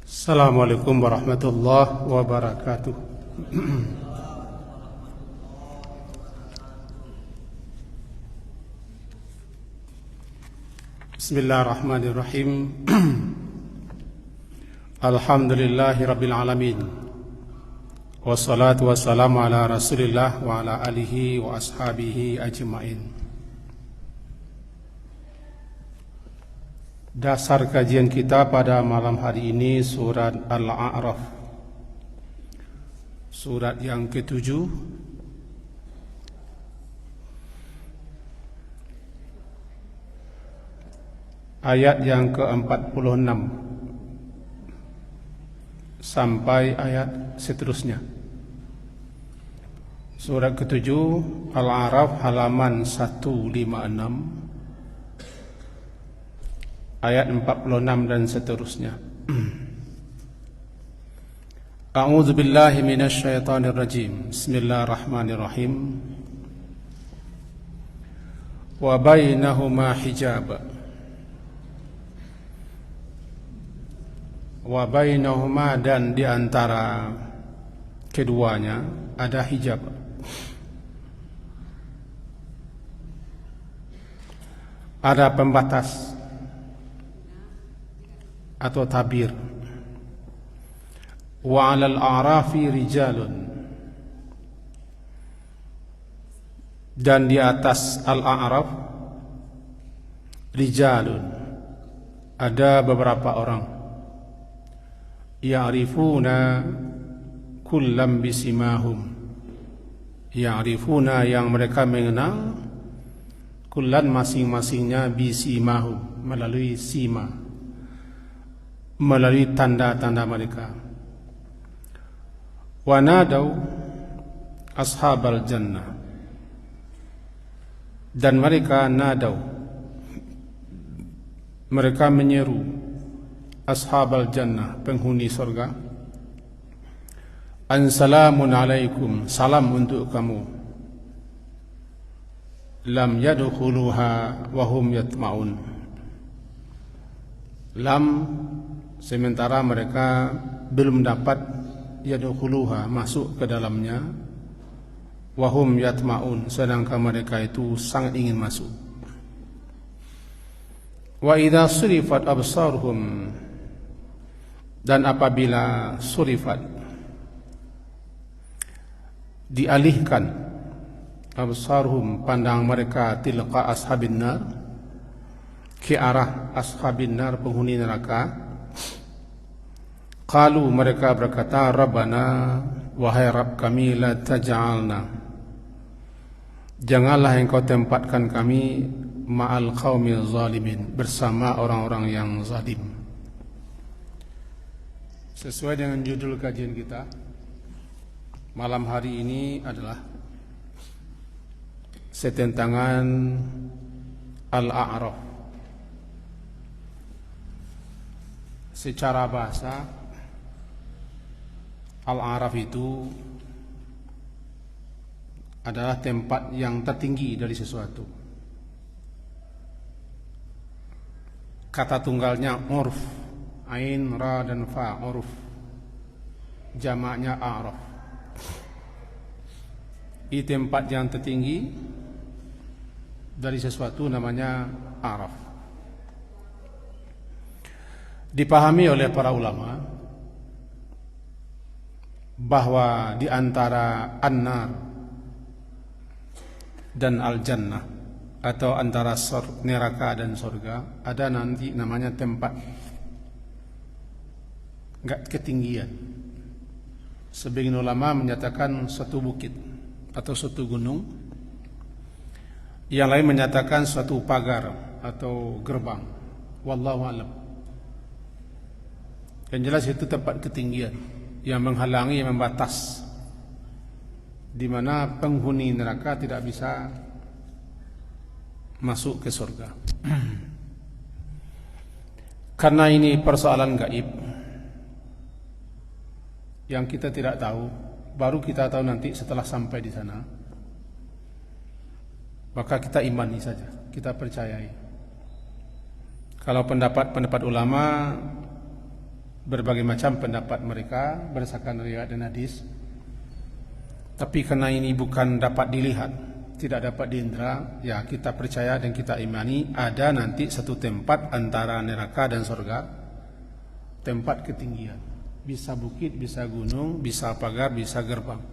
Assalamualaikum warahmatullahi wabarakatuh. Bismillahirrahmanirrahim. Alhamdulillahi rabbil alamin. Wassalatu wassalamu ala rasulillah wa ala alihi wa ashabihi ajma'in. Dasar kajian kita pada malam hari ini surat Al-A'raf, surat yang ke-7, ayat yang ke-46 sampai ayat seterusnya. Surat ke-7 Al-A'raf halaman 156 ayat 46 dan seterusnya. A'udzu billahi minasy syaithanir rajim. Bismillahirrahmanirrahim. Wa bainahuma hijab. Wa bainahuma, dan di antara keduanya ada hijab. Ada pembatas atau tabir. Wa 'alal a'rafi rijalun, dan di atas al-a'raf rijalun, ada beberapa orang. Ya'rifuna kullam bisimahum, ya'rifuna, yang mereka mengenal, kullan, masing-masingnya, bisimahum, melalui sima, melalui tanda-tanda mereka. Wa nadau ashabal jannah, dan mereka nadau, mereka menyeru ashabal jannah, penghuni surga, an salamun alaikum, salam untuk kamu, lam yadkhuluha wa hum yatma'un, lam, sementara mereka belum dapat, yadkhuluha, masuk ke dalamnya, wahum yatma'un, sedangkan mereka itu sangat ingin masuk. Wa idza surifat absaruhum, dan apabila surifat, dialihkan, absaruhum, pandang mereka, tilqa ashabin nar, ke arah ashabin nar, penghuni neraka, qalu, mereka berkata, Rabbana, wahai Rabb kami, la taj'alna, janganlah engkau tempatkan kami, ma'al qaumil zalimin, bersama orang-orang yang zalim. Sesuai dengan judul kajian kita malam hari ini adalah setentangan Al-A'raf. Secara bahasa, Al-A'raf itu adalah tempat yang tertinggi dari sesuatu. Kata tunggalnya urf, ain, ra, dan fa, urf. Jamaknya a'raf. Di tempat yang tertinggi dari sesuatu namanya a'raf. Dipahami oleh para ulama bahwa di antara an-nar dan al-jannah, atau antara neraka dan surga, ada nanti namanya tempat enggak ketinggian. Sebagian ulama menyatakan suatu bukit atau suatu gunung, yang lain menyatakan suatu pagar atau gerbang. Wallahu a'lam. Yang jelas itu tempat ketinggian yang menghalangi, yang membatas, di mana penghuni neraka tidak bisa masuk ke surga. Karena ini persoalan gaib yang kita tidak tahu, baru kita tahu nanti setelah sampai di sana, maka kita imani saja, kita percayai. Kalau pendapat ulama berbagai macam pendapat mereka berdasarkan riwayat dan hadis. Tapi karena ini bukan dapat dilihat, tidak dapat diindra, ya kita percaya dan kita imani ada nanti satu tempat antara neraka dan surga, tempat ketinggian. Bisa bukit, bisa gunung, bisa pagar, bisa gerbang,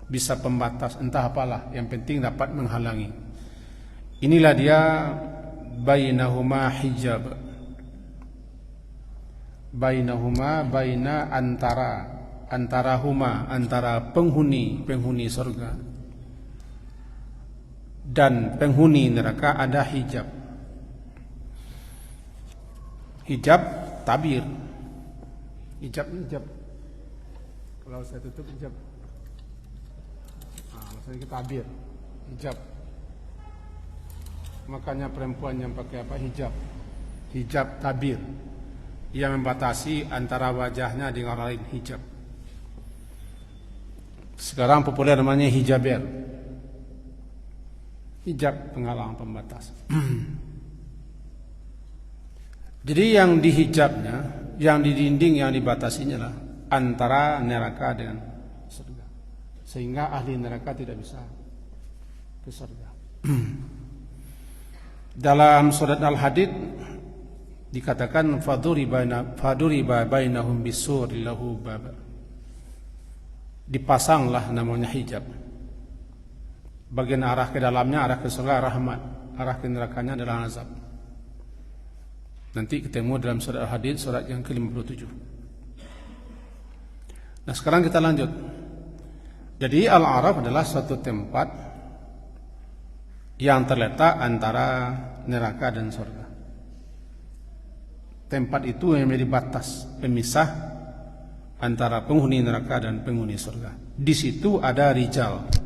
bisa pembatas, entah apalah, yang penting dapat menghalangi. Inilah dia bainahuma hijab. Bainahuma, baina antara huma, antara penghuni surga dan penghuni neraka ada hijab. Hijab tabir. Hijab. Kalau saya tutup hijab. Maksudnya kita tabir. Hijab. Makanya perempuan yang pakai apa? Hijab. Hijab tabir. Ia membatasi antara wajahnya dengan orang lain, hijab. Sekarang populer namanya hijaber. Hijab penghalang pembatas. Jadi yang dihijabnya, yang didinding, yang dibatasinya lah antara neraka dengan surga. Sehingga ahli neraka tidak bisa ke surga. Dalam surat Al-Hadid dikatakan faduriba bainahum bisuri lahu bab. Dipasanglah namanya hijab. Bagian arah ke dalamnya arah ke surga rahmat, arah ke nerakanya adalah azab. Nanti ketemu dalam surat Al-Hadid surat yang ke-57. Nah, sekarang kita lanjut. Jadi Al-A'raf adalah suatu tempat yang terletak antara neraka dan surga. Tempat itu yang menjadi batas pemisah antara penghuni neraka dan penghuni surga. Di situ ada rijal.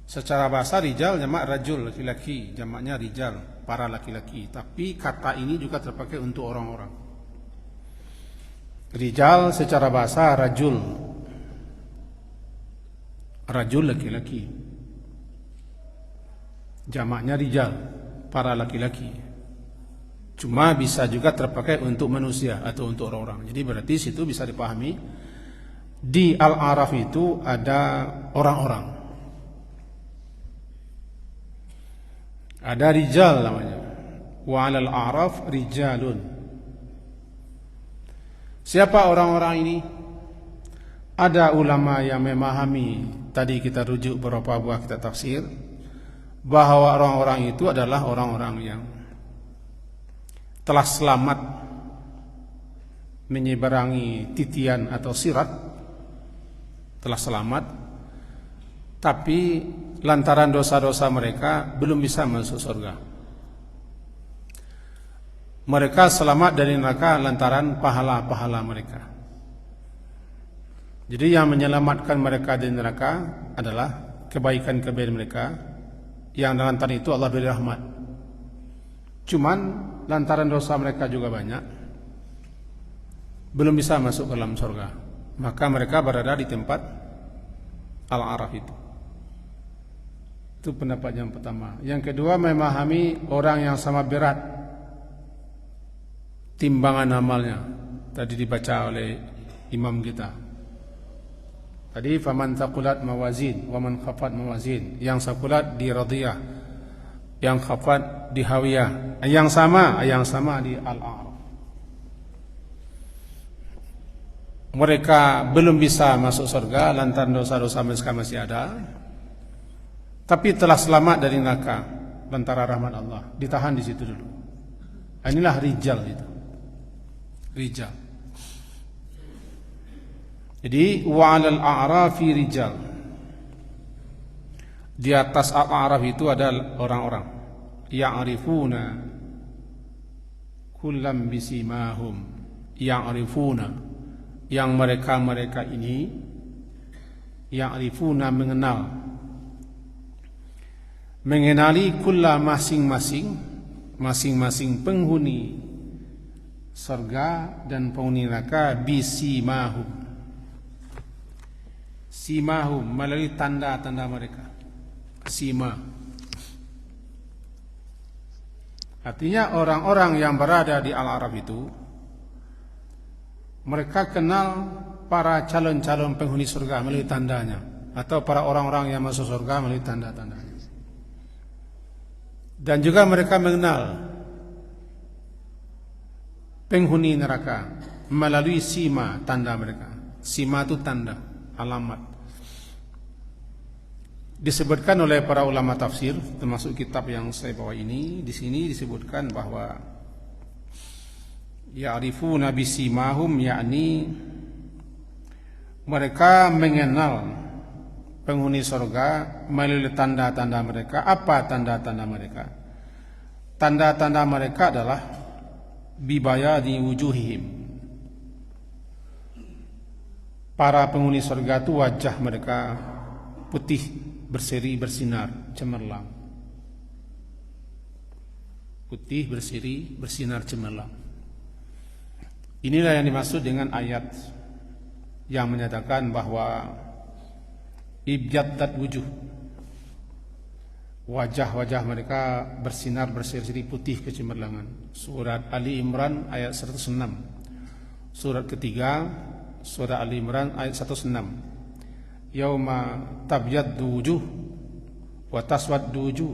Secara bahasa rijal jamak rajul, laki-laki, jamaknya rijal, para laki-laki. Tapi kata ini juga terpakai untuk orang-orang. Rijal secara bahasa rajul. Rajul laki-laki. Jamaknya rijal, para laki-laki. Cuma bisa juga terpakai untuk manusia atau untuk orang-orang. Jadi berarti situ bisa dipahami di Al-A'raf itu ada orang-orang. Ada rijal namanya. Wa 'alal a'raf rijalun. Siapa orang-orang ini? Ada ulama yang memahami, tadi kita rujuk beberapa buah kitab tafsir, bahwa orang-orang itu adalah orang-orang yang telah selamat menyeberangi titian atau sirat, telah selamat, tapi lantaran dosa-dosa mereka belum bisa masuk surga. Mereka selamat dari neraka lantaran pahala-pahala mereka. Jadi yang menyelamatkan mereka dari neraka adalah kebaikan-kebaikan mereka, yang lantaran itu Allah beri rahmat. Cuman lantaran dosa mereka juga banyak, belum bisa masuk ke dalam surga. Maka mereka berada di tempat Al-A'raf itu. Itu pendapat yang pertama. Yang kedua, memahami orang yang sama berat timbangan amalnya. Tadi dibaca oleh imam kita. Tadi faman thaqulat mawazin wa man khafat mawazin. Yang thaqulat di radiyah, yang khafat di hawiyah, yang sama di Al-A'raf. Mereka belum bisa masuk surga lantaran dosa-dosa mereka masih ada, tapi telah selamat dari neraka lantaran rahmat Allah. Ditahan di situ dulu. Inilah rijal itu. Rijal. Jadi wa 'alal a'rafi rijal. Di atas Al-A'raf itu ada orang-orang ya'rifuna kullam bisimahum, ya'rifuna, yang mereka ini ya'rifuna mengenali kulla masing-masing penghuni surga dan penghuni neraka bisimahum, simahum melalui tanda-tanda mereka. Sima. Artinya orang-orang yang berada di Al-A'raf itu, mereka kenal para calon-calon penghuni surga melalui tandanya, atau para orang-orang yang masuk surga melalui tanda-tandanya. Dan juga mereka mengenal penghuni neraka melalui sima, tanda mereka. Sima itu tanda, alamat. Disebutkan oleh para ulama tafsir, termasuk kitab yang saya bawa ini, di sini disebutkan bahwa ya'rifuna bisimahum, yakni mereka mengenal penghuni surga melalui tanda-tanda mereka. Apa tanda-tanda mereka? Tanda-tanda mereka adalah bibayadi wujuhihim. Para penghuni surga itu wajah mereka putih, berseri, bersinar, cemerlang. Putih, berseri, bersinar, cemerlang. Inilah yang dimaksud dengan ayat yang menyatakan bahwa ibyaddat wujuh, wajah-wajah mereka bersinar, berseri, putih, kecemerlangan. Surat Ali Imran ayat 106. Surat ketiga, Surat Ali Imran ayat 106. Yauma tabyaddu wujuh wa taswaddu wujuh.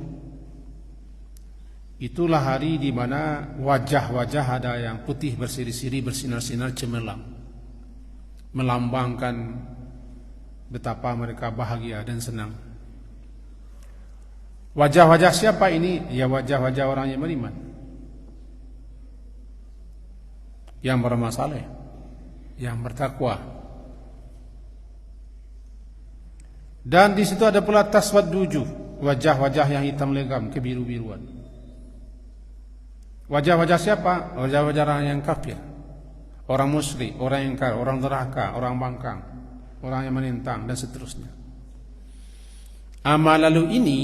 Itulah hari di mana wajah-wajah ada yang putih, berseri-seri, bersinar-sinar, cemerlang, melambangkan betapa mereka bahagia dan senang. Wajah-wajah siapa ini? Ya wajah-wajah orang yang beriman, yang beramal saleh, yang bertakwa. Dan di situ ada pula taswaddu wujuh, wajah-wajah yang hitam legam, kebiru-biruan. Wajah-wajah siapa? Wajah-wajah orang yang kafir, orang musyrik, orang ingkar, orang neraka, orang bangkang, orang yang menentang, dan seterusnya. Lalu ini,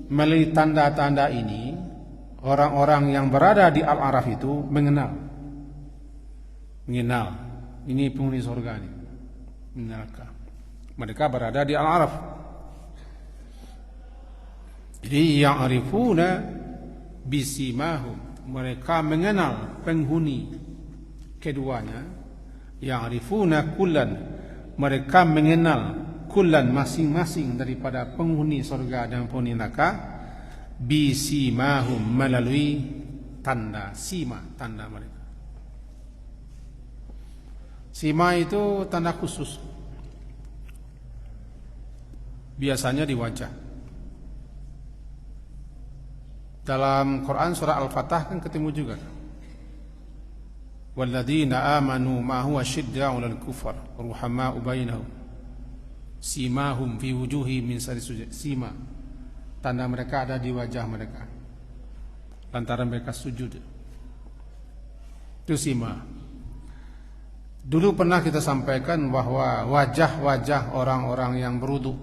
melalui tanda-tanda ini, orang-orang yang berada di Al-A'raf itu mengenal ini penghuni surga, ini neraka. Mereka berada di Al-A'raf. Jadi ya'rifuna bisimahum, mereka mengenal penghuni keduanya. Ya'rifuna kullan, mereka mengenal kullan, masing-masing daripada penghuni surga dan penghuni neraka, bisimahum, melalui tanda, sima, tanda mereka. Sima itu tanda khusus, biasanya di wajah. Dalam Quran surah Al-Fatah kan ketemu juga. Walladzina amanu ma'hu asyidda'u 'alal kufar ruhama'u bainahum simahum fi wujuhihim min sari sujud. Sima, tanda mereka ada di wajah mereka lantaran mereka sujud. Itu sima. Dulu pernah kita sampaikan bahwa wajah-wajah orang-orang yang berwudu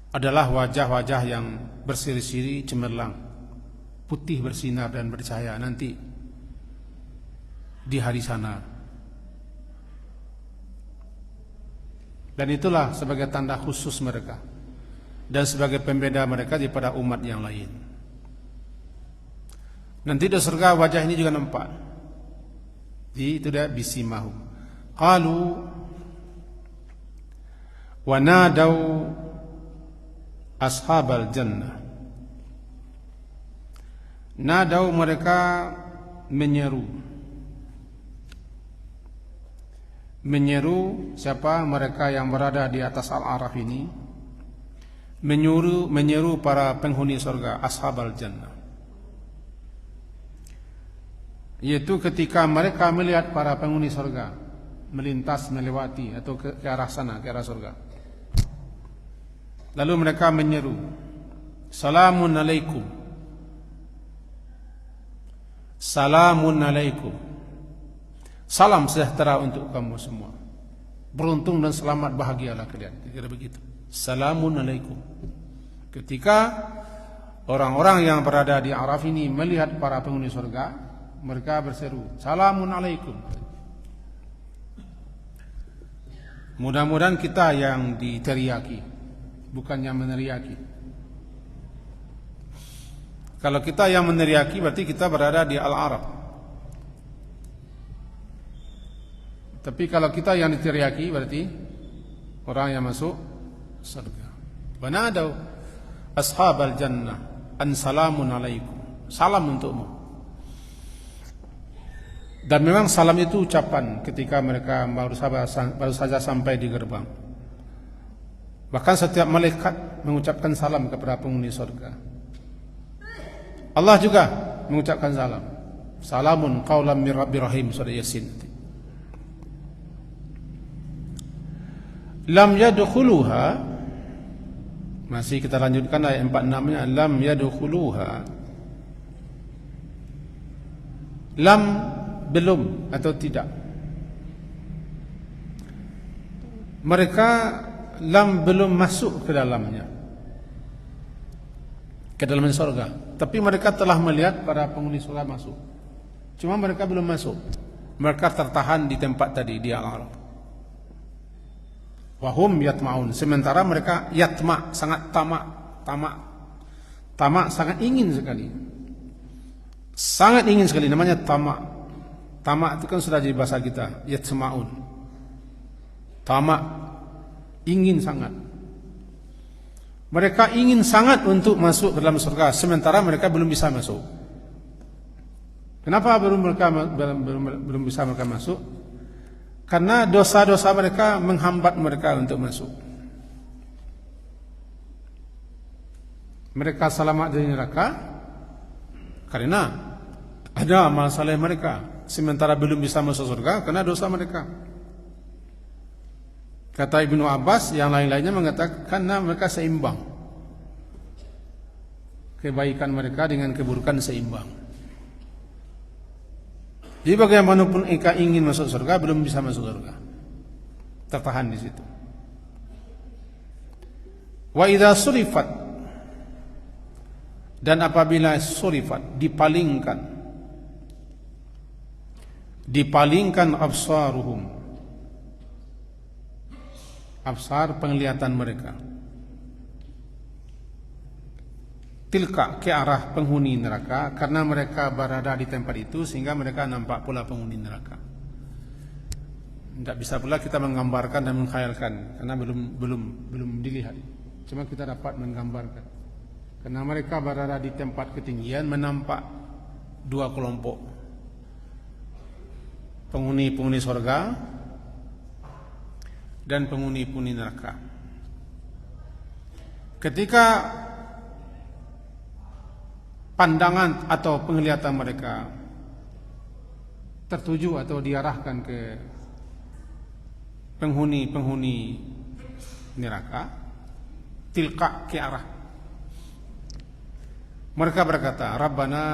adalah wajah-wajah yang berseri-seri, cemerlang, putih, bersinar dan bercahaya nanti di hari sana. Dan itulah sebagai tanda khusus mereka dan sebagai pembeda mereka daripada umat yang lain. Nanti di surga wajah ini juga nampak. Itu dia bisimahum. Qalu wa nadau ashabal jannah. Nadau, mereka menyeru siapa? Mereka yang berada di atas Al-A'raf ini menyeru para penghuni surga, ashabal jannah, yaitu ketika mereka melihat para penghuni surga melintas, melewati atau ke arah sana, ke arah surga. Lalu mereka menyeru, salamun alaikum, salamun alaikum, salam sejahtera untuk kamu semua, beruntung dan selamat, bahagialah kalian. Kira begitu, salamun alaikum. Ketika orang-orang yang berada di Araf ini melihat para penghuni surga, mereka berseru, salamun alaikum. Mudah-mudahan kita yang diteriaki, bukan yang meneriaki. Kalau kita yang meneriaki berarti kita berada di al-arab. Tapi kalau kita yang diteriaki berarti orang yang masuk surga. Banadau ashabal jannah an salamun alaikum. Salam untukmu. Dan memang salam itu ucapan ketika mereka baru saja sampai di gerbang. Bahkan setiap malaikat mengucapkan salam kepada penghuni surga. Allah juga mengucapkan salam. Salamun qaulam min rabbir rahim, surah Yasin. Lam yadkhuluha, masih kita lanjutkan ayat 46-nya. Lam yadkhuluha, lam belum atau tidak. Mereka lam belum masuk ke dalamnya, ke dalam surga. Tapi mereka telah melihat para penghuni surga masuk. Cuma mereka belum masuk. Mereka tertahan di tempat tadi, di al-araf. Wahum yatma'un. Sementara mereka yatma, sangat tamak. Tamak sangat ingin sekali. Sangat ingin sekali, namanya tamak. Tamak itu kan sudah jadi bahasa kita, yatma'un. Tamak, ingin sangat. Mereka ingin sangat untuk masuk ke dalam surga, sementara mereka belum bisa masuk. Kenapa belum bisa mereka masuk? Karena dosa-dosa mereka menghambat mereka untuk masuk. Mereka selamat dari neraka karena ada amal saleh mereka, sementara belum bisa masuk surga karena dosa mereka. Kata Ibnu Abbas, yang lain-lainnya mengatakan karena mereka seimbang. Kebaikan mereka dengan keburukan seimbang. Jadi bagaimanapun mereka ingin masuk surga, belum bisa masuk surga. Tertahan di situ. Wa idza surifat, dan apabila surifat, dipalingkan absaruhum, absar penglihatan mereka, tilka ke arah penghuni neraka, karena mereka berada di tempat itu sehingga mereka nampak pula penghuni neraka. Tidak bisa pula kita menggambarkan dan mengkhayalkan karena belum dilihat. Cuma kita dapat menggambarkan. Karena mereka berada di tempat ketinggian, menampak dua kelompok. Penghuni surga dan penghuni neraka. Ketika pandangan atau penglihatan mereka tertuju atau diarahkan ke penghuni neraka, tilka ke arah, mereka berkata, Rabbana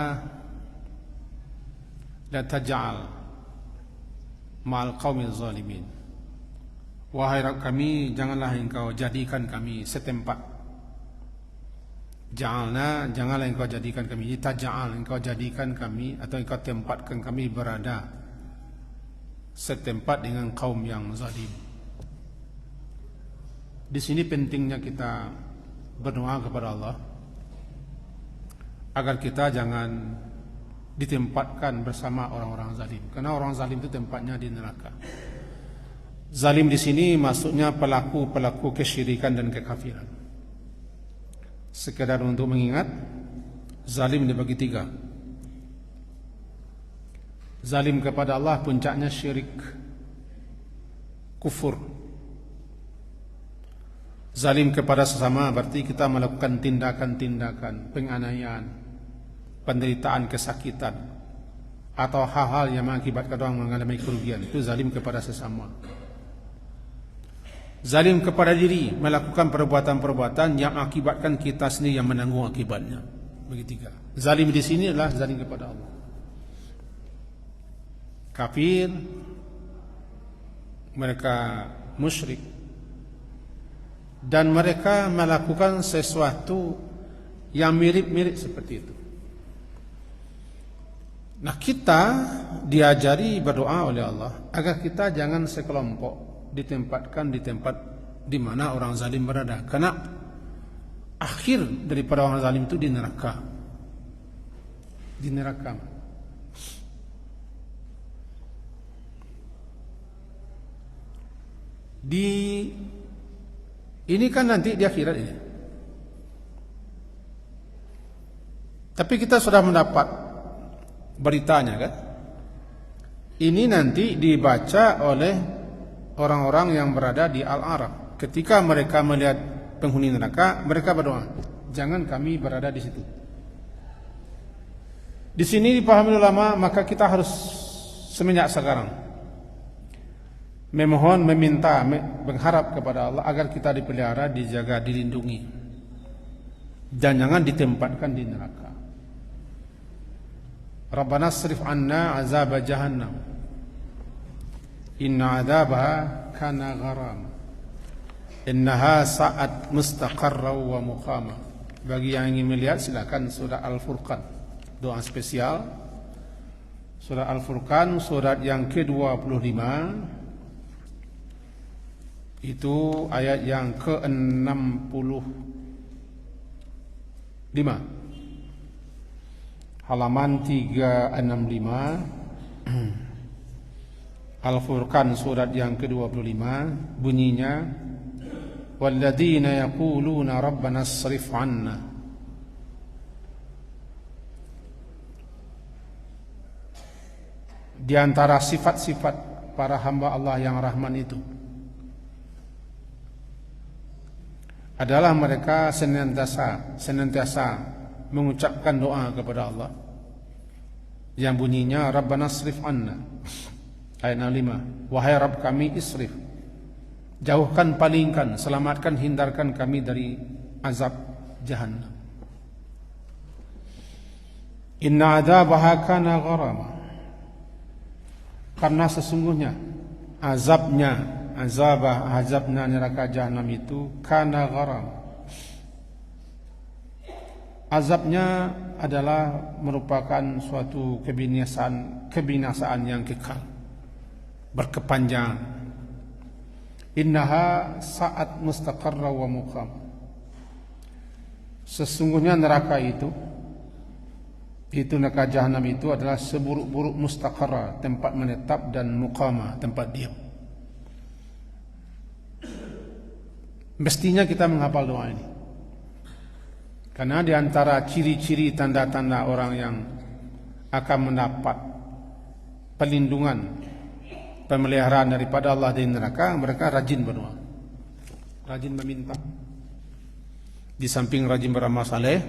la taj'al ma'al qaumil zalimin. Wahai Rabb kami, janganlah engkau jadikan kami setempat. Janganlah engkau jadikan kami. Taj'al, engkau jadikan kami atau engkau tempatkan kami berada setempat dengan kaum yang zalim. Di sini pentingnya kita berdoa kepada Allah agar kita jangan ditempatkan bersama orang-orang zalim, karena orang zalim itu tempatnya di neraka. Zalim di sini maksudnya pelaku kesyirikan dan kekafiran. Sekedar untuk mengingat, zalim dibagi tiga. Zalim kepada Allah puncaknya syirik, kufur. Zalim kepada sesama berarti kita melakukan tindakan-tindakan penganiayaan, penderitaan, kesakitan, atau hal-hal yang mengakibatkan orang mengalami kerugian. Itu zalim kepada sesama. Zalim kepada diri, melakukan perbuatan-perbuatan yang mengakibatkan kita sendiri yang menanggung akibatnya. Bagi tiga. Zalim di sini adalah zalim kepada Allah. Kafir, mereka musyrik, dan mereka melakukan sesuatu yang mirip-mirip seperti itu. Nah, kita diajari berdoa oleh Allah agar kita jangan sekelompok ditempatkan di tempat di mana orang zalim berada, karena akhir daripada orang zalim itu di neraka. di neraka. Ini kan nanti di akhirat ini. Tapi kita sudah mendapat beritanya kan? Ini nanti dibaca oleh orang-orang yang berada di Al-Araf. Ketika mereka melihat penghuni neraka, mereka berdoa, jangan kami berada di situ. Di sini dipahami ulama, maka kita harus semenjak sekarang memohon, meminta, mengharap kepada Allah agar kita dipelihara, dijaga, dilindungi, dan jangan ditempatkan di neraka. Rabbana asrif anna azab jahannam inna azabaha kana gharam innaha sa'at mustaqarra wa muqama. Bagi yang ingin melihat silakan surah Al-Furqan, doa spesial surah Al-Furqan, surat yang ke-25, itu ayat yang ke-65, halaman 365. Al-Furqan surat yang ke-25 bunyinya, walladzina yaquluna rabbana asrif 'anna. Di antara sifat-sifat para hamba Allah yang Rahman itu adalah mereka senantiasa mengucapkan doa kepada Allah yang bunyinya Rabbana asrif 'anna. Ayat 65, wahai Rabb kami, isrif, jauhkan, palingkan, selamatkan, hindarkan kami dari azab jahannam. Inna adzabaha kana gharama, karena sesungguhnya azabnya neraka jahanam itu kana gharam. Azabnya adalah merupakan suatu kebinasaan yang kekal, berkepanjangan. Innaha sa'at mustaqarra wa muqam. Sesungguhnya neraka itu neraka jahanam itu adalah seburuk-buruk mustaqarra, tempat menetap, dan muqama, tempat diam. Mestinya kita menghafal doa ini, karena di antara ciri-ciri tanda-tanda orang yang akan mendapat perlindungan, pemeliharaan daripada Allah dari neraka, mereka rajin berdoa, rajin meminta. Di samping rajin beramal saleh,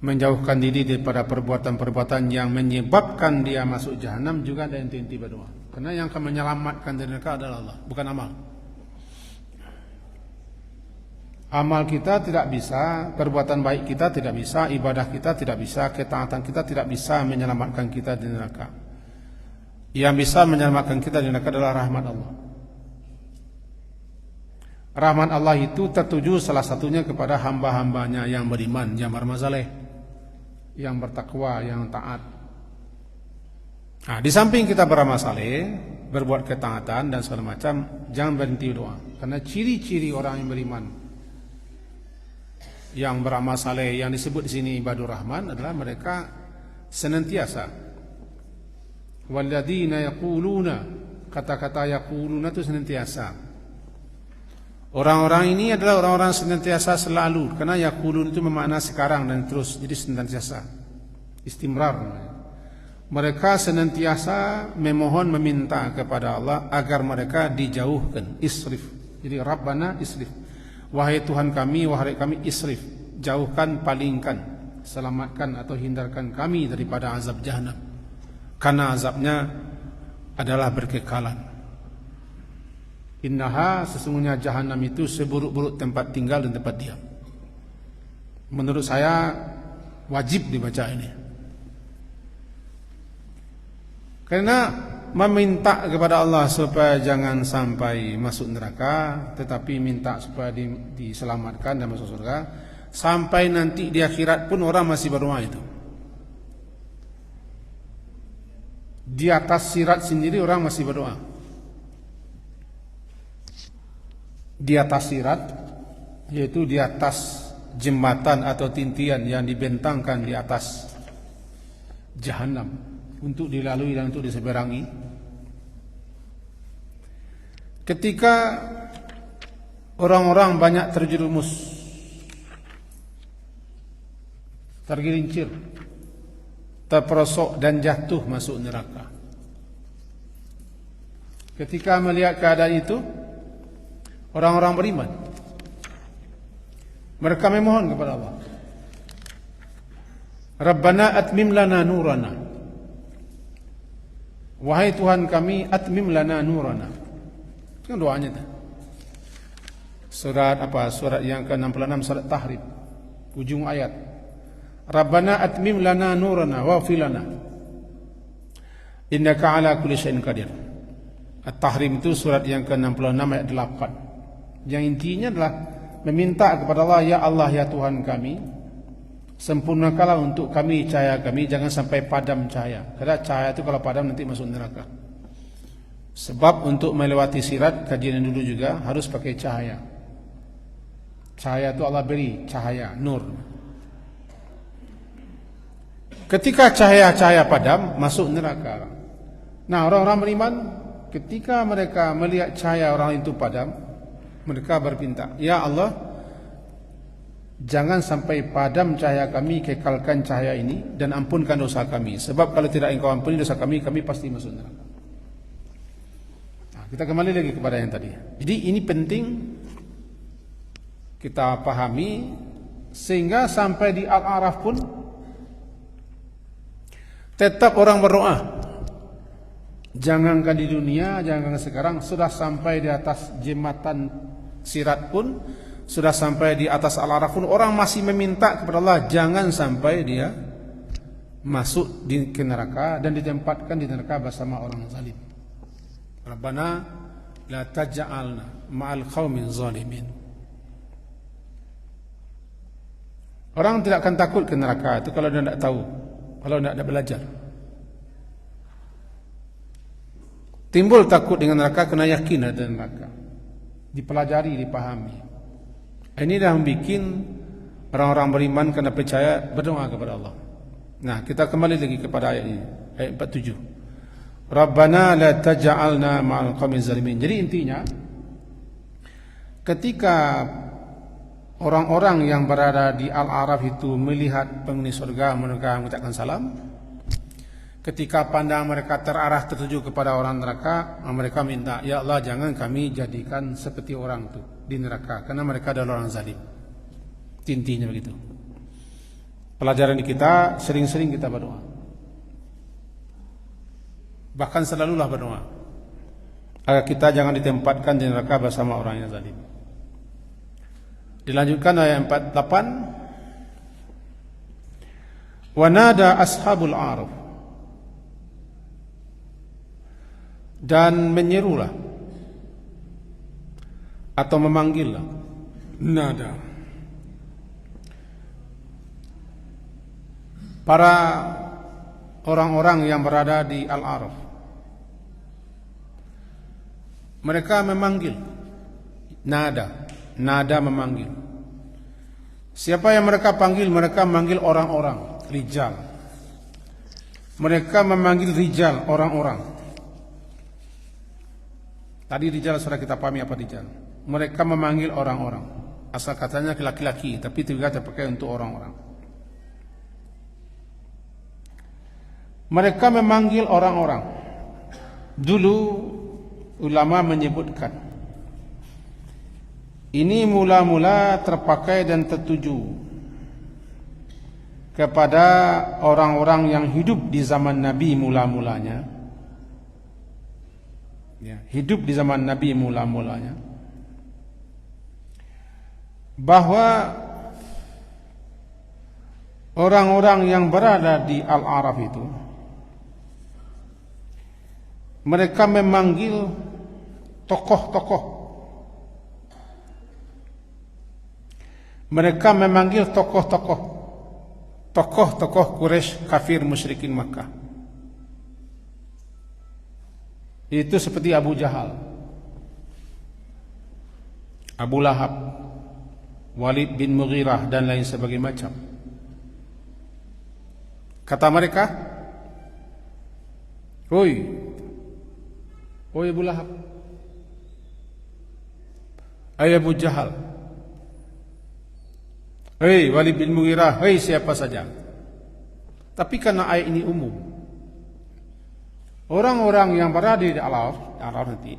menjauhkan diri daripada perbuatan-perbuatan yang menyebabkan dia masuk jahanam, juga ada inti-inti berdoa. Karena yang akan menyelamatkan dari neraka adalah Allah, bukan amal. Amal kita tidak bisa, perbuatan baik kita tidak bisa, ibadah kita tidak bisa, ketaatan kita tidak bisa menyelamatkan kita dari neraka. Yang bisa menyelamatkan kita dari neraka adalah rahmat Allah. Rahmat Allah itu tertuju salah satunya kepada hamba-hambanya yang beriman, yang beramal saleh, yang bertakwa, yang taat. Nah, di samping kita beramal saleh, berbuat ketaatan dan segala macam, jangan berhenti doa. Karena ciri-ciri orang yang beriman, yang beramal saleh, yang disebut di sini ibadur rahman, adalah mereka senantiasa, walladzina yaquluna, kata-kata yaquluna itu senantiasa. Orang-orang ini adalah orang-orang senantiasa selalu, karena yaqulun itu bermakna sekarang dan terus, jadi senantiasa, istimrar. Mereka senantiasa memohon, meminta kepada Allah agar mereka dijauhkan, isrif. Jadi Rabbana isrif, wahai Tuhan kami, wahai kami, isrif, jauhkan, palingkan, selamatkan atau hindarkan kami daripada azab jahannam, karena azabnya adalah berkekalan. Innaha, sesungguhnya jahanam itu seburuk-buruk tempat tinggal dan tempat diam. Menurut saya wajib dibaca ini, karena meminta kepada Allah supaya jangan sampai masuk neraka, tetapi minta supaya diselamatkan dan masuk surga. Sampai nanti di akhirat pun orang masih berdoa itu. Di atas sirat sendiri orang masih berdoa. Di atas sirat, yaitu di atas jembatan atau tintian yang dibentangkan di atas Jahannam untuk dilalui dan untuk diseberangi. Ketika orang-orang banyak terjerumus, tergelincir, terperosok dan jatuh masuk neraka. Ketika melihat keadaan itu, orang-orang beriman, mereka memohon kepada Allah, Rabbana atmim lana nurana. Wahai Tuhan kami, atmim lana nurana. Itu kan doanya itu. Surat yang ke-66, surat Tahrim, ujung ayat. Rabbana atmim lana nurana waghfir lana innaka ala kulli syai'in qadir. At-Tahrim itu surat yang ke-66 ayat 8. Yang intinya adalah meminta kepada Allah, ya Allah ya Tuhan kami, sempurnakanlah untuk kami cahaya kami, jangan sampai padam cahaya. Karena cahaya itu kalau padam nanti masuk neraka. Sebab untuk melewati sirat, kajian dulu juga harus pakai cahaya. Cahaya itu Allah beri, cahaya, nur. Ketika cahaya-cahaya padam, masuk neraka. Nah, orang-orang beriman, ketika mereka melihat cahaya orang itu padam, mereka berpinta, ya Allah, jangan sampai padam cahaya kami, kekalkan cahaya ini dan ampunkan dosa kami. Sebab kalau tidak Engkau ampuni dosa kami, kami pasti masuk neraka. Nah, kita kembali lagi kepada yang tadi. Jadi ini penting kita pahami, sehingga sampai di Al-A'raf pun tetap orang berdoa. Jangankan di dunia, jangankan sekarang, sudah sampai di atas jembatan sirat pun, sudah sampai di atas Al-A'raf pun, orang masih meminta kepada Allah jangan sampai dia masuk ke neraka dan ditempatkan di neraka bersama orang zalim. Rabbana la taj'alna ma'al qaumin zalimin. Orang tidak akan takut ke neraka itu kalau dia tidak tahu, kalau tidak ada belajar. Timbul takut dengan neraka kena yakin ada neraka, dipelajari, dipahami. Ini dah membuat orang-orang beriman kena percaya berdoa kepada Allah. Nah, kita kembali lagi kepada ayat ini, ayat 47. Rabbana la taj'alna ma'al qaumiz zalimin. Jadi intinya, ketika orang-orang yang berada di Al-A'raf itu melihat penghuni surga, mereka mengucapkan salam. Ketika pandang mereka terarah tertuju kepada orang neraka, mereka minta, ya Allah jangan kami jadikan seperti orang itu di neraka, karena mereka adalah orang zalim. Intinya begitu. Pelajaran di kita, sering-sering kita berdoa. Bahkan selalulah berdoa agar kita jangan ditempatkan di neraka bersama orang yang zalim. Dilanjutkan ayat 48. Wa nada ashabul a'raf, dan menyerulah atau memanggillah, nada, para orang-orang yang berada di Al-A'raf. Mereka memanggil, nada memanggil. Siapa yang mereka panggil? Mereka memanggil orang-orang, rijal. Mereka memanggil rijal, orang-orang. Tadi rijal sudah kita pahami apa rijal. Mereka memanggil orang-orang. Asal katanya laki-laki, tapi juga terpakai untuk orang-orang. Mereka memanggil orang-orang. Dulu ulama menyebutkan, ini mula-mula terpakai dan tertuju kepada orang-orang yang hidup di zaman Nabi mula-mulanya. Ya, hidup di zaman Nabi mula-mulanya, bahwa orang-orang yang berada di Al-A'raf itu, mereka memanggil tokoh-tokoh. Mereka memanggil tokoh-tokoh Quraisy kafir musyrikin Makkah. Itu seperti Abu Jahal, Abu Lahab, Walid bin Mughirah dan lain sebagainya macam. Kata mereka, Oi, oi Abu Lahab, hai Abu Jahal, hei Walid bin Mughirah, hei siapa saja. Tapi karena ayat ini umum, orang-orang yang berada di Al-Araf nanti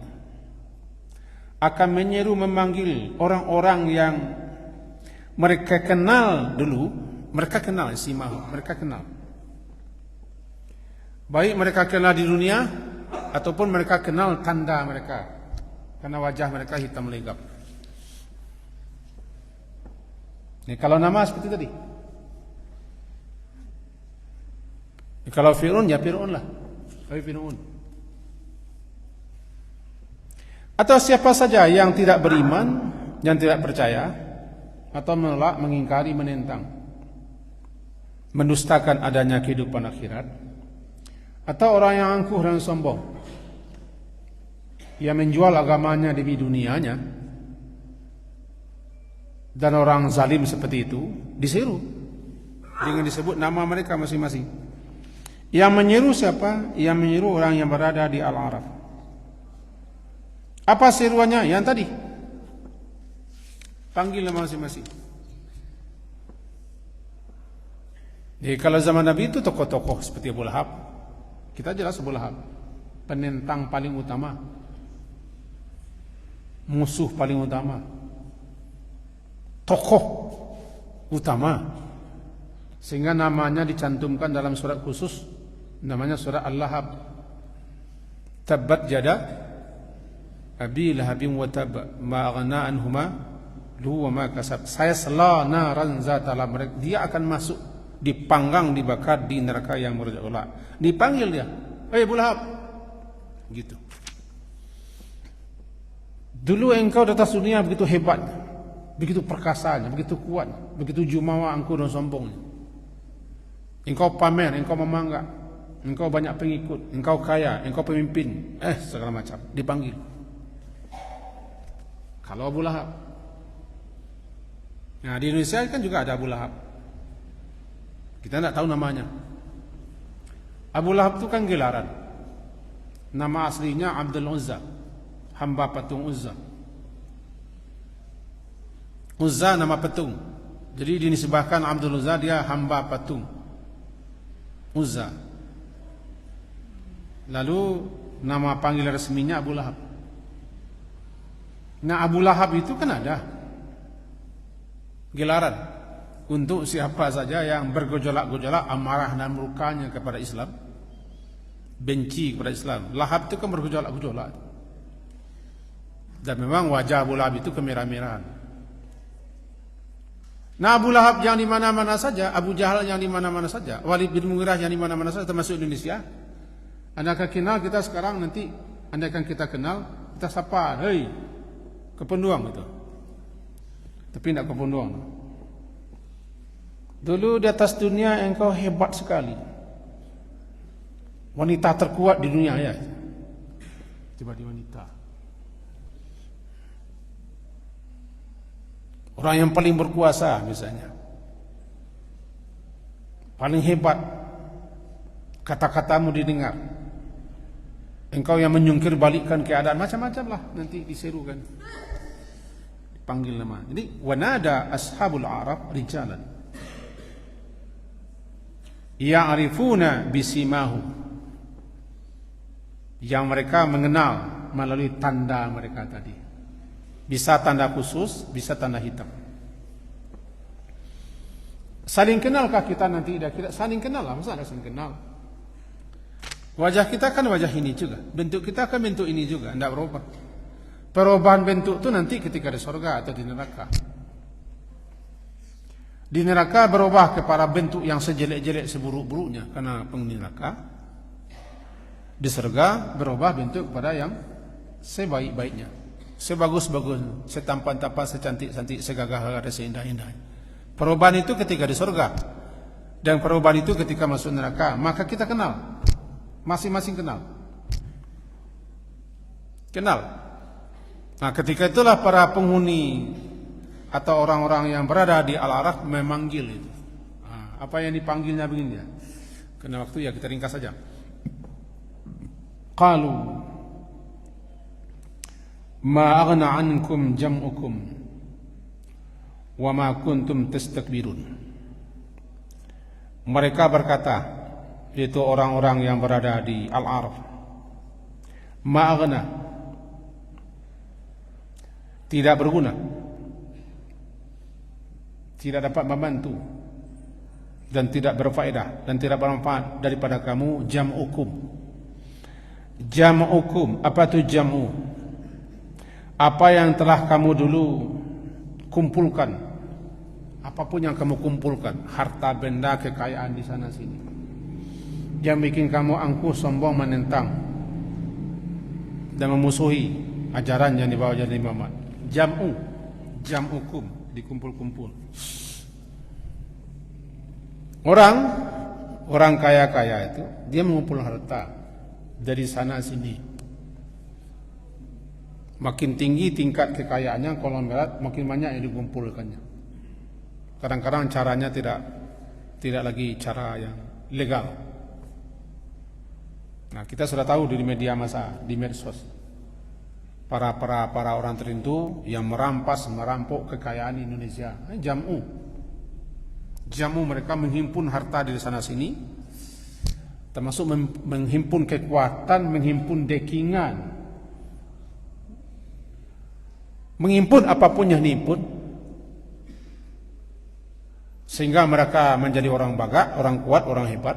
akan menyeru memanggil orang-orang yang mereka kenal dulu, mereka kenal simah, mereka kenal. Baik mereka kenal di dunia ataupun mereka kenal tanda mereka, karena wajah mereka hitam legap. Ini kalau nama seperti tadi. Kalau Fir'aun ya Fir'aun lah, Fir'aun. Atau siapa saja yang tidak beriman, yang tidak percaya, atau menolak, mengingkari, menentang, mendustakan adanya kehidupan akhirat, atau orang yang angkuh dan sombong, yang menjual agamanya demi dunianya, dan orang zalim seperti itu diseru dengan disebut nama mereka masing-masing. Yang menyeru siapa? Yang menyeru orang yang berada di Al-Araf. Apa seruannya? Yang tadi, panggil nama masing-masing. Jadi kalau zaman Nabi itu tokoh-tokoh seperti Abu Lahab, kita jelas Abu Lahab penentang paling utama, musuh paling utama, tokoh utama, sehingga namanya dicantumkan dalam surat khusus, namanya surat Al-Lahab. Tabbat yada abi lahabin wa tab, ma aghna anhuma lahu wa ma kasab. Saya sela naran zata lahab. Dia akan masuk, dipanggang, dibakar di neraka yang bergelak. Dipanggil dia, "Hei Abu Lahab." Gitu. Dulu engkau di atas dunia begitu hebat, begitu perkasanya, begitu kuat, begitu jumawa engkau dan sombongnya. Engkau pamer, engkau memangga, engkau banyak pengikut, engkau kaya, engkau pemimpin, segala macam. Dipanggil. Kalau Abu Lahab. Nah di Indonesia kan juga ada Abu Lahab. Kita tidak tahu namanya. Abu Lahab itu kan gelaran. Nama aslinya Abdul Uzza, hamba patung Uzza. Uzza nama patung. Jadi dinisbahkan Abdul Uzza, dia hamba patung Uzza. Lalu nama panggilan resminya Abu Lahab. Nah Abu Lahab itu kan ada gelaran untuk siapa saja yang bergejolak-gejolak amarah dan murkanya kepada Islam, benci kepada Islam. Lahab itu kan bergejolak-gejolak. Dan memang wajah Abu Lahab itu kemerah-merahan. Nah Abu Lahab yang di mana-mana saja, Abu Jahal yang di mana-mana saja, Walid bin Mughirah yang di mana-mana saja, termasuk Indonesia. Anda akan kenal kita sekarang, nanti Anda akan kita kenal, kita sapa, hei, kependuang itu. Tapi tidak kependuang. Dulu di atas dunia engkau hebat sekali, wanita terkuat di dunia ya. Tiba-tiba wanita, orang yang paling berkuasa misalnya, paling hebat, kata-katamu didengar, engkau yang menyungkir balikkan keadaan, macam-macam lah nanti diserukan, dipanggil nama. Jadi wanada ashabul Araf rijalan ya'rifuna bisimahu, yang mereka mengenal melalui tanda mereka tadi. Bisa tanda khusus, bisa tanda hitam. Saling kenalkah kita nanti? Kita saling kenal lah, masa ada saling kenal? Wajah kita kan wajah ini juga, bentuk kita kan bentuk ini juga, tidak berubah. Perubahan bentuk itu nanti ketika di surga atau di neraka. Di neraka berubah kepada bentuk yang sejelek-jelek, seburuk-buruknya karena penghuni neraka. Di surga berubah bentuk kepada yang sebaik-baiknya, sebagus-bagusnya, setampan-tampan, secantik-cantik, segagah-gagah, seindah-indah. Perubahan itu ketika di surga, dan perubahan itu ketika masuk neraka. Maka kita kenal, masing-masing kenal. Nah ketika itulah para penghuni atau orang-orang yang berada di Al-Araf memanggil itu. Apa yang dipanggilnya begini ya? Karena waktu ya kita ringkas saja. qalu ma aghna ankum jam'ukum wa ma kuntum tastakbirun. Mereka berkata, yaitu orang-orang yang berada di Al-Araf, ma aghna, tidak berguna, tidak dapat membantu dan tidak berfaedah dan tidak bermanfaat daripada kamu jam'ukum. Jam'ukum, apa itu jam'u? Apa yang telah kamu dulu kumpulkan, apapun yang kamu kumpulkan, harta benda, kekayaan di sana sini, yang bikin kamu angkuh, sombong, menentang dan memusuhi ajaran yang dibawa Nabi Muhammad. Jam'u, jam'ukum, dikumpul-kumpul. Orang kaya-kaya itu dia mengumpul harta dari sana sini. Makin tinggi tingkat kekayaannya, konglomerat, makin banyak yang dikumpulkannya. Kadang-kadang caranya tidak lagi cara yang legal. Nah, kita sudah tahu di media massa, di medsos, para orang tertentu yang merampok kekayaan Indonesia. Jamu mereka menghimpun harta dari sana sini, termasuk menghimpun kekuatan, menghimpun dekingan, menghimpun apapun yang dihimpun, sehingga mereka menjadi orang bagak, orang kuat, orang hebat.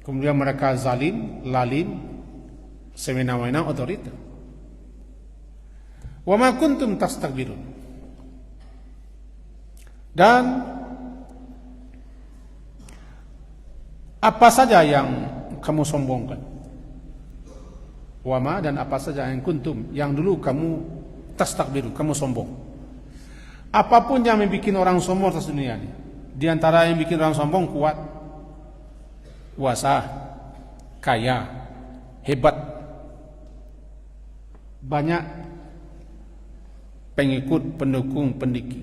Kemudian mereka zalim, lalim, semena-mena, otoriter. Wa ma kuntum tastakbirun. Dan apa saja yang kamu sombongkan? Wama, dan apa saja yang kuntum, yang dulu kamu tastakbiru, kamu sombong. Apapun yang membuat orang sombong atas dunia ini. Di antara yang bikin orang sombong, kuat, kuasa, kaya, hebat, banyak pengikut, pendukung, pendiki.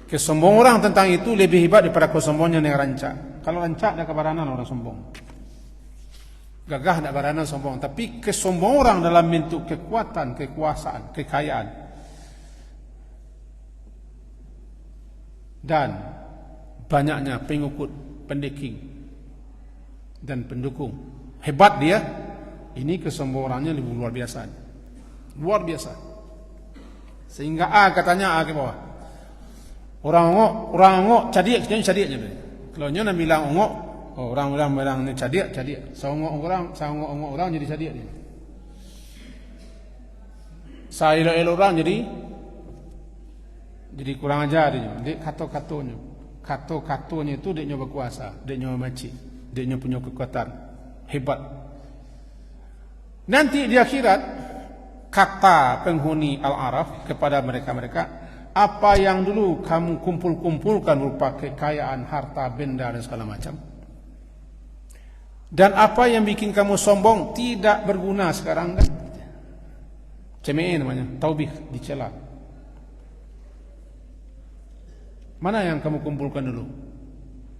Kesombongan orang tentang itu lebih hebat daripada kesombongan yang rancak. Kalau rancak dah kebaranan orang sombong, gagah dah baranan sombong. Tapi kesombongan orang dalam bentuk kekuatan, kekuasaan, kekayaan, dan banyaknya pengikut, pendeking, dan pendukung, hebat dia. Ini kesombongannya lebih luar biasa, luar biasa. Sehingga katanya ke bawah. Orang ngok cadik, cadiknya. Kalau nyonya bilang ngok, orang bilang ni cadik. Sangok orang jadi cadik dia. Saya elok orang jadi kurang ajar dia. Dia katonya itu dia nyoba berkuasa, dia nyoba maci, dia nyoba punya kekuatan hebat. Nanti di akhirat kata penghuni Al-Araf kepada mereka, apa yang dulu kamu kumpulkan berupa kekayaan, harta, benda dan segala macam, dan apa yang bikin kamu sombong tidak berguna sekarang, kan? Cemeh namanya, taubih, dicela. Mana yang kamu kumpulkan dulu,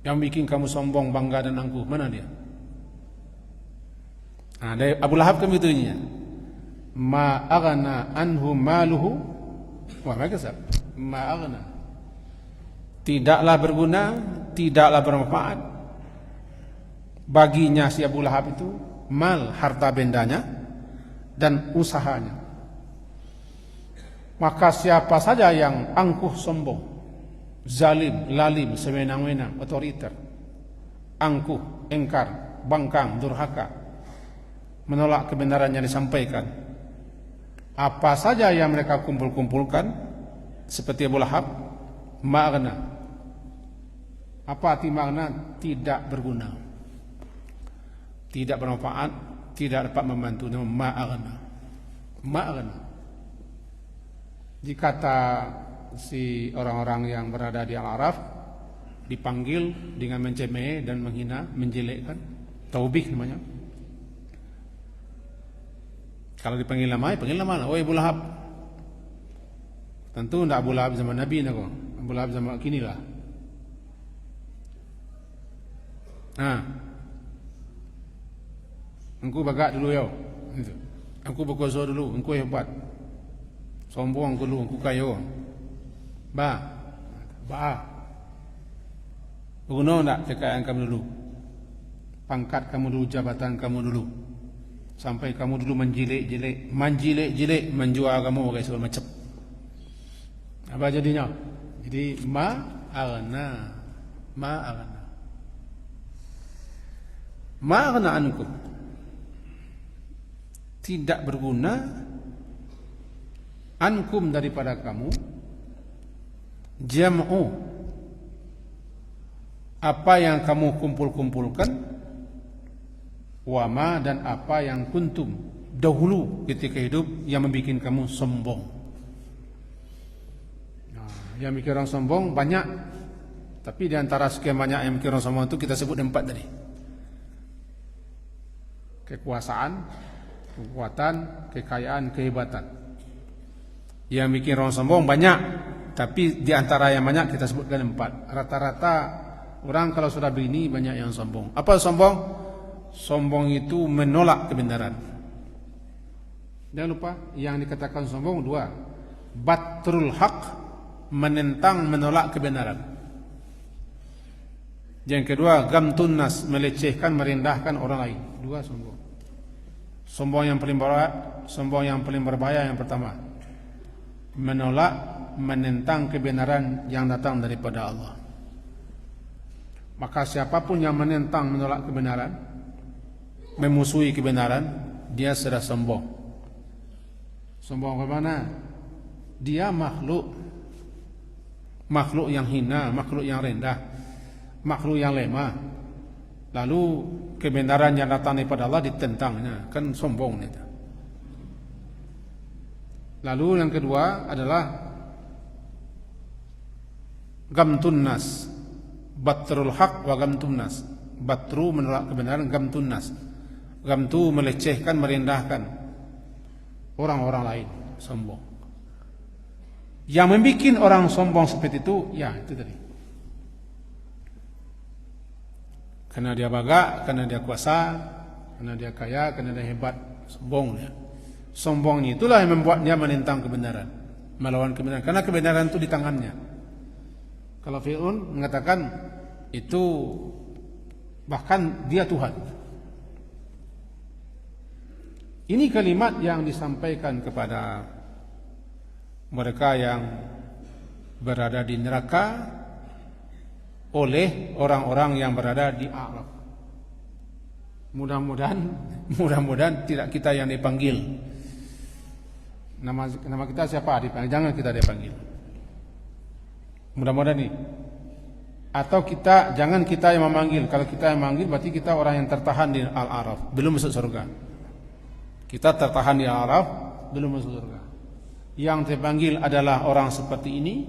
yang bikin kamu sombong, bangga dan angkuh? Mana dia? Nah, dari Abu Lahab kan begitunya. Ma aghna anhu maluhu wa ma kasab. Ma aghna, tidaklah berguna, tidaklah bermanfaat baginya si Abu Lahab itu mal, harta bendanya, dan usahanya. Maka siapa saja yang angkuh, sombong, zalim, lalim, sewenang-wenang, otoriter, angkuh, engkar, bangkang, durhaka, menolak kebenaran yang disampaikan, apa saja yang mereka kumpulkan seperti Abu Lahab, ma'agna. Apa arti ma'agna? Tidak berguna, tidak bermanfaat, tidak dapat membantu. Ma'agna. Dikata si orang-orang yang berada di Al-Araf, dipanggil dengan mencemeh dan menghina, menjelekkan, taubih namanya. Kalau dipanggil nama, panggil nama, oh Abu Lahab. Tentu tidak Abu Lahab zaman Nabi, Abu Lahab zaman kini lah. Nah, engkau bagak dulu yo. Engkau berkuasa dulu, engkau hebat. Sombong dulu, engkau kaya. Ba. Berguna tak kekayaan kamu dulu? Pangkat kamu dulu, jabatan kamu dulu. Sampai kamu dulu menjilik-jilik, menjual kamu pakai segala macam. Apa jadinya? Jadi ma'aghna ankum. Tidak berguna ankum daripada kamu, jam'u, apa yang kamu kumpul-kumpulkan, wama, dan apa yang kuntum dahulu ketika hidup yang membuat kamu sombong. Yang mikir orang sombong banyak, tapi di antara sekian banyak yang mikir orang sombong itu kita sebut 4 tadi. Kekuasaan, kekuatan, kekayaan, kehebatan. Yang mikir orang sombong banyak, tapi di antara yang banyak kita sebutkan 4. Rata-rata orang kalau sudah begini banyak yang sombong. Apa sombong? Sombong itu menolak kebenaran. Jangan lupa yang dikatakan sombong 2. Batrul haq, menentang, menolak kebenaran. Yang kedua, gamtun nas, melecehkan, merendahkan orang lain. 2 sombong. Sombong yang paling berat, sombong yang paling berbahaya yang pertama, menolak, menentang kebenaran yang datang daripada Allah. Maka siapapun yang menentang, menolak kebenaran, memusuhi kebenaran, dia sudah sombong. Sombong ke mana? Dia makhluk yang hina, makhluk yang rendah, makhluk yang lemah. Lalu kebenaran yang datang daripada Allah ditentangnya, kan sombong itu. Lalu yang kedua adalah gamtun nas, batrul haq wa gamtun nas. Batru menolak kebenaran, gamtun nas. Gamtu melecehkan, merendahkan orang-orang lain, sombong. Yang membuat orang sombong seperti itu, ya itu tadi. Karena dia bagak, karena dia kuasa, karena dia kaya, karena dia hebat, sombong dia. Sombongnya itulah yang membuat dia menentang kebenaran, melawan kebenaran, karena kebenaran itu di tangannya. Kalau Fir'aun mengatakan itu bahkan dia Tuhan. Ini kalimat yang disampaikan kepada mereka yang berada di neraka oleh orang-orang yang berada di Arab. Mudah-mudahan tidak kita yang dipanggil. Nama kita siapa dipanggil? Jangan kita dipanggil. Mudah-mudahan nih. Atau jangan kita yang memanggil. Kalau kita yang memanggil berarti kita orang yang tertahan di Al-Araf, belum masuk surga. Kita tertahan di Al-Araf, belum masuk surga. Yang terpanggil adalah orang seperti ini,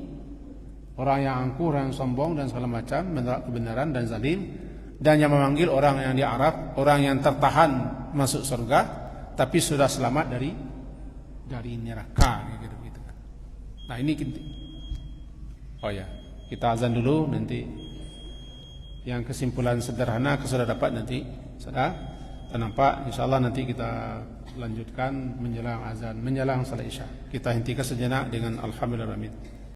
orang yang angkuh, orang yang sombong dan segala macam, menolak kebenaran dan zalim. Dan yang memanggil orang yang di Arab, orang yang tertahan masuk surga, tapi sudah selamat dari neraka, gitu. Nah ini oh ya, kita azan dulu, nanti yang kesimpulan sederhana sudah dapat nanti sudah nampak. Insyaallah nanti kita lanjutkan menjelang azan, menjelang salat Isya. Kita hentikan sejenak dengan alhamdulillah.